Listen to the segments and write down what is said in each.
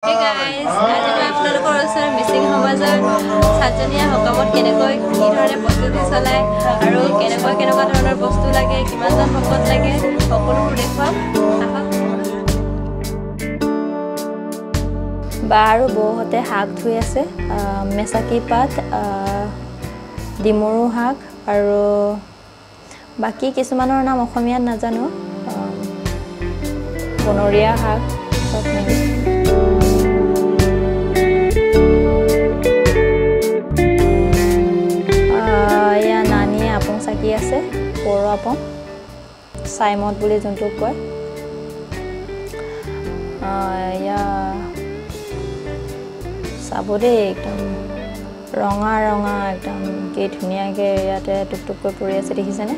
Hey guys, আজি মই আপোনালোকৰ ওচৰত মিচিং সমাজৰ সাতজনীয়া হকামত কেনেকৈ কি ধৰণে প্ৰস্তুতি চলায় আৰু কেনেকুৱা ধৰণৰ বস্তু লাগে কিমানজন ভকত লাগে সকলোবোৰ দেখুৱাম বা আৰু বৌহতে শাক ধুই আছে মেচাকি পাত ডিমৰু শাক আৰু বাকি কিছুমানৰ নাম অসমীয়াত নাজানো বনৰীয়া শাক সব মিলি চাকি আছে পৰ আপং সাইমত বুলি জন্তু কয় ইয়া সাবদে একদম ৰঙা একদম কি ধুনিয়াকে ইয়াতে টুকটুকৈ পৰি আছে দেখিছেনে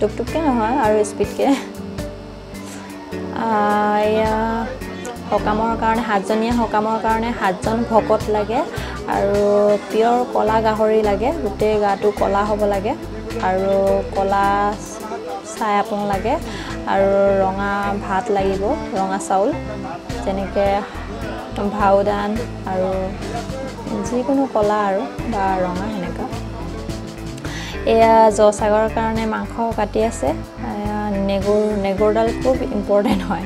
টুকটুককে নহয় আৰু স্পিডকে ইয়া হকামৰ কাৰণে সাতজনীয়া হকামৰ কাৰণে সাতজন ভকত লাগে আৰু পিয়ৰ কলা গাহৰি লাগে গুটে গাটো কলা হ'ব লাগে আৰু কলা চাই আপং লাগে আৰু ৰঙা ভাত লাগিব ৰঙা চাউল যেনেকে ভাউদান আৰু যিকোনো কলা আৰু বা ৰঙা হেনেকা এয়া জসাগৰৰ কাৰণে মাংস কাটি আছে নেগুৰডাল খুব ইম্পৰ্টেন্ট হয়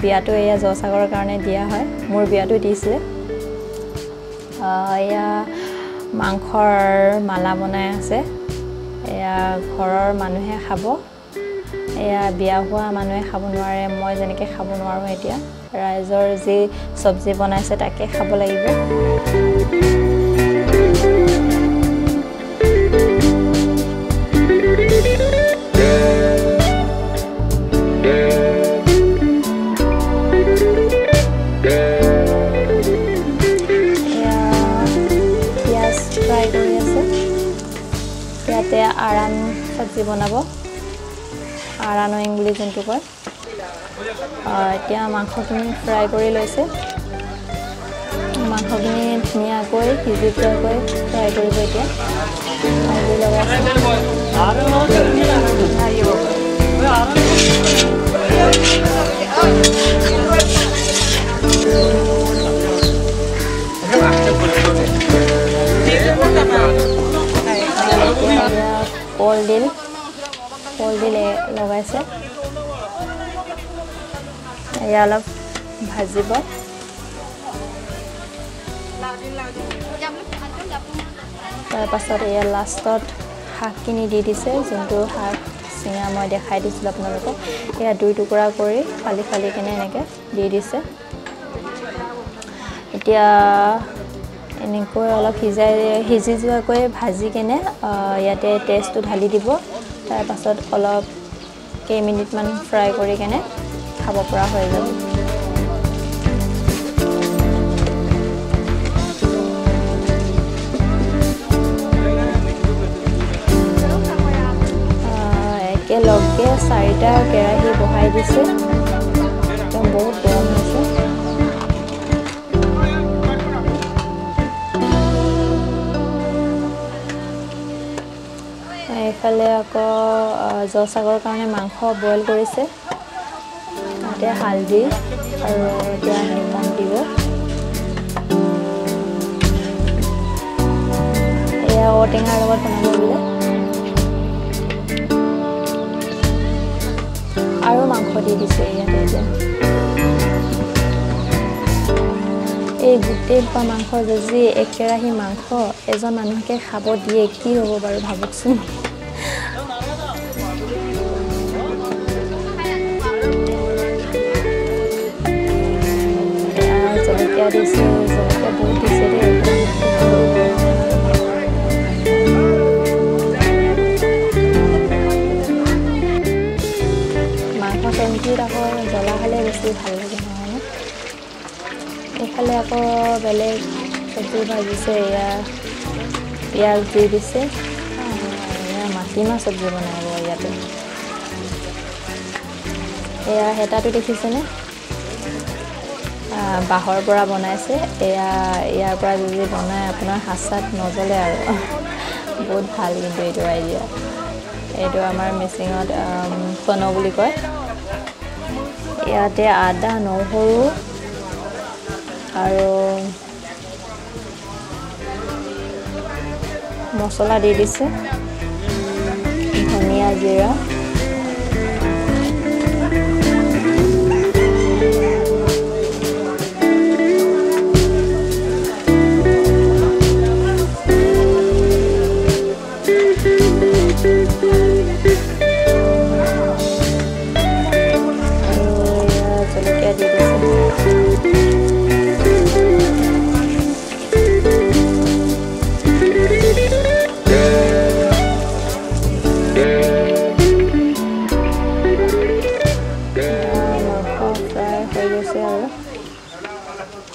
বিয়াটো এয়া জসাগৰৰ কাৰণে দিয়া হয় মোৰ বিয়াটো দিছিলে এয়া মাংসৰ মালা বনাই আছে এয়া ঘৰৰ মানুহে খাব এয়া বিয়া হোৱা মানুহে খাব নোৱাৰে মই যেনেকৈ খাব নোৱাৰো এতিয়া ৰাইজৰ যি সবজি বনাইছে তাকে খাব লাগিব ইয়াতে আৰান সবজি বনাব আৰানয়ং বুলি যোনটো কয় এতিয়া মাংসখিনি ফ্ৰাই কৰি লৈছে মাংসখিনি ধুনীয়াকৈ সিজি যোৱাকৈ ফ্ৰাই কৰিব এতিয়া ভাজি লগাইছে কলডিল লগাইছে এয়া অলপ ভাজিব তাৰপাছত এয়া লাষ্টত শাকখিনি দি দিছে যোনটো শাক চিঙা মই দেখাই দিছিলোঁ আপোনালোকক এয়া 2 টুকুৰা কৰি ফালি কিনে এনেকৈ দি দিছে এতিয়া এনেকৈ অলপ সিজি যোৱাকৈ ভাজি কেনে ইয়াতে টেষ্টটো ঢালি দিব তাৰপাছত অলপ কেইমিনিটমান ফ্ৰাই কৰি কেনে খাব পৰা হৈ যাব একেলগে 4টা কেৰাহী বহাই দিছে একদম বহুত গৰম হৈছে এইফালে আকৌ জসাগৰৰ কাৰণে মাংস বইল কৰিছে তাতে হালধি আৰু এতিয়া নিমখ দিব এয়া ঔটেঙাৰ লগত বনাব বোলে আৰু মাংস দি দিছে ইয়াতে এতিয়া এই গোটেই মাংস যদি এক কেৰাহী মাংস এজন মানুহকে খাব দিয়ে কি হ'ব বাৰু ভাবকচোন জলকীয়া দিছে জলকীয়া বহুত দিছে দেই মাংস টেংকিত আকৌ জ্বলা খালে বেছি ভাল লাগে নহয়নে এইফালে আকৌ বেলেগ চব্জি ভাজিছে এয়া পিঁয়াজ দি দিছে এয়া মাটিমাহ চব্জি বনাব ইয়াতে এয়া হেতাটো দেখিছেনে বাঁহৰ পৰা বনাইছে এয়া ইয়াৰ পৰা যদি বনায় আপোনাৰ হাত নজ্বলে আৰু বহুত ভাল কিন্তু এইটো আইডিয়া এইটো আমাৰ মিচিঙত কনো বুলি কয় ইয়াতে আদা নহৰু আৰু মছলা দি দিছে ধনিয়া জিৰা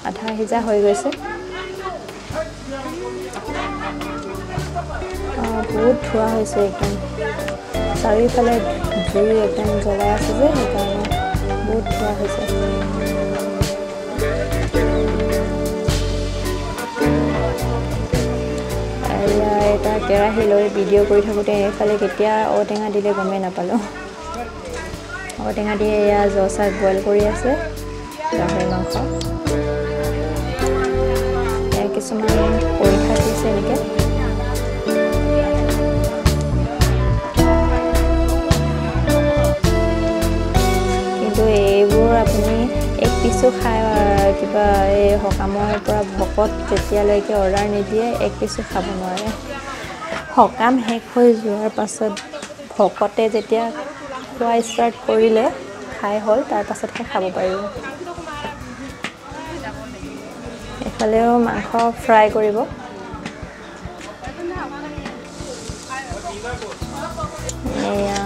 আধা সিজা হৈ গৈছে বহুত ধোৱা হৈছে একদম চাৰিওফালে জুই একদম জ্বলাই আছে যে সেইকাৰণে বহুত ধোৱা হৈছে এটা কেৰাহী লৈ ভিডিঅ' কৰি থাকোঁতে এইফালে কেতিয়া ঔটেঙা দিলে গমেই নাপালোঁ ঔটেঙা দিয়ে এয়া জহ শাক বইল কৰি আছে গাহৰি মাংস কিছুমান পৰীক্ষা দিছে এনেকৈ কিন্তু এইবোৰ আপুনি এক পিছো খাই কিবা এই সকামৰ পৰা ভকত যেতিয়ালৈকে অৰ্ডাৰ নিদিয়ে এক পিছো খাব নোৱাৰে সকাম শেষ হৈ যোৱাৰ পাছত ভকতে যেতিয়া খোৱা ষ্টাৰ্ট কৰিলে খাই হ'ল তাৰ পাছতহে খাব পাৰিব এফালেও মাংস ফ্ৰাই কৰিব এয়া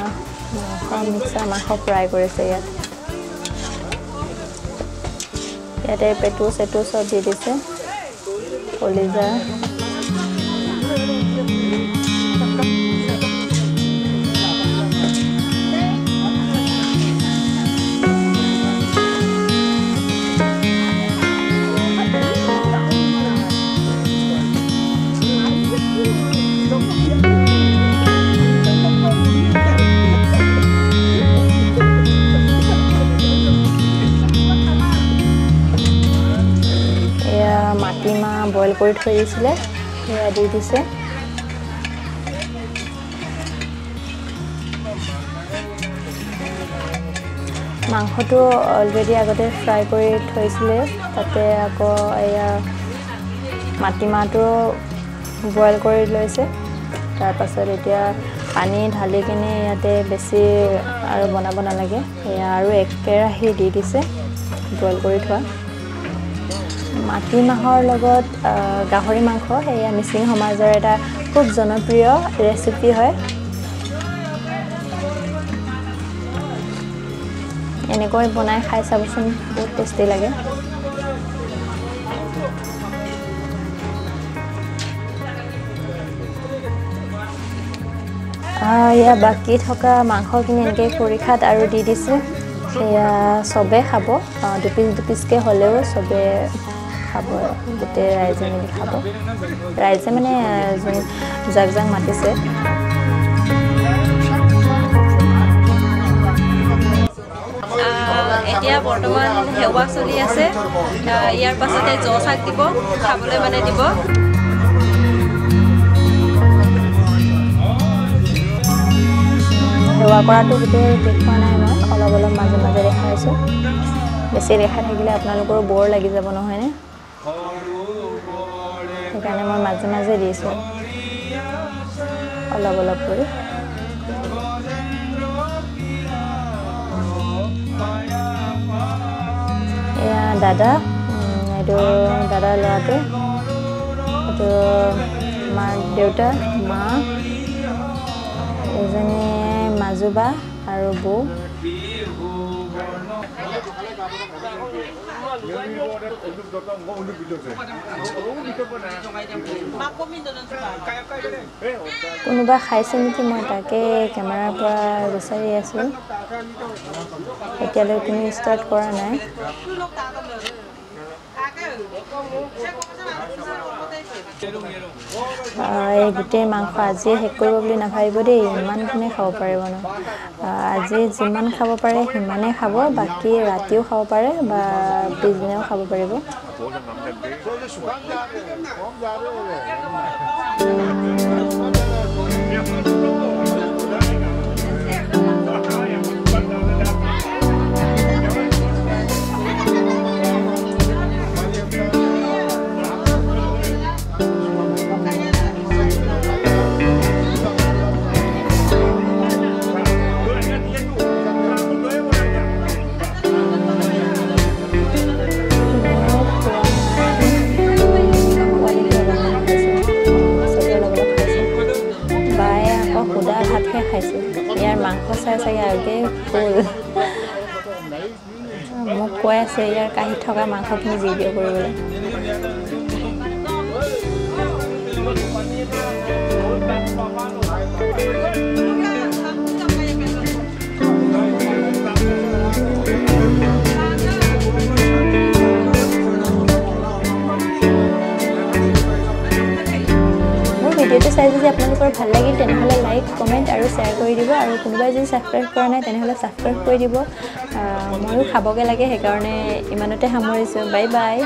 মাংস ফ্ৰাই কৰিছে ইয়াতে পেটু চেটু চব দি দিছে কলিজা মাটিমাহ বইল কৰি থৈ দিছিলে সেয়া দি দিছে মাংসটো অলৰেডি আগতে ফ্ৰাই কৰি থৈছিলে তাতে আকৌ এয়া মাটিমাহটো বইল কৰি লৈছে তাৰপাছত এতিয়া পানী ঢালি কিনে ইয়াতে বেছি আৰু বনাব নালাগে এয়া আৰু এক কেৰাহী দি দিছে বইল কৰি থোৱা মাটিমাহৰ লগত গাহৰি মাংস এয়া মিচিং সমাজৰ এটা খুব জনপ্ৰিয় ৰেচিপি হয় এনেকৈ বনাই খাই চাবচোন বহুত টেষ্টি লাগে এয়া বাকী থকা মাংসখিনি এনেকৈ খৰিকাত আৰু দি দিছে এয়া চবে খাব দুপিচকৈ হ'লেও চবে খাব গোটেই ৰাইজে মিলি খাব ৰাইজে মানে যাক যাক মাতিছে এতিয়া বৰ্তমান সেৱা চলি আছে ইয়াৰ পাছতে জহ শাক দিব খাবলৈ মানে দিব সেৱা কৰাটো গোটেই দেখুওৱা নাই মই অলপ অলপ মাজে মাজে দেখাইছোঁ বেছি দেখাই থাকিলে আপোনালোকৰো বৰ লাগি যাব নহয়নে সেইকাৰণে মই মাজে মাজে দিছোঁ অলপ অলপ কৰি এয়া দাদা এইটো দাদাৰ ল'ৰাটো এইটো আমাৰ দেউতা মা এজনী মাজুবা আৰু বৌ কোনোবা খাইছে নেকি মই তাকে কেমেৰাৰ পৰা বিচাৰি আছোঁ এতিয়ালৈ কোনো ষ্টাৰ্ট কৰা নাই এই গোটেই মাংস আজিয়ে শেষ কৰিব বুলি নাভাবিব দেই, ইমান কোনে খাব পাৰিব ন। আজি যিমান খাব পাৰে সিমানেই খাব, বাকী ৰাতিও খাব পাৰে বা পিছদিনাও খাব পাৰিব। সুদা ভাতহে খাইছোঁ, ইয়াৰ মাংস চাই চাগে আগেই ফুল। মোক কৈ আছে ইয়াৰ কাঁহীত থকা মাংসখিনি ভিডিঅ' কৰিবলৈ। ভিডিঅ'টো চাই যদি আপোনালোকৰ ভাল লাগিল তেনেহ'লে লাইক, কমেণ্ট আৰু শ্বেয়াৰ কৰি দিব, আৰু কোনোবাই যদি ছাবস্ক্ৰাইব কৰা নাই তেনেহ'লে ছাবস্ক্ৰাইব কৰি দিব। ময়ো খাবগৈ লাগে, সেইকাৰণে ইমানতে সামৰিছোঁ। Bye bye.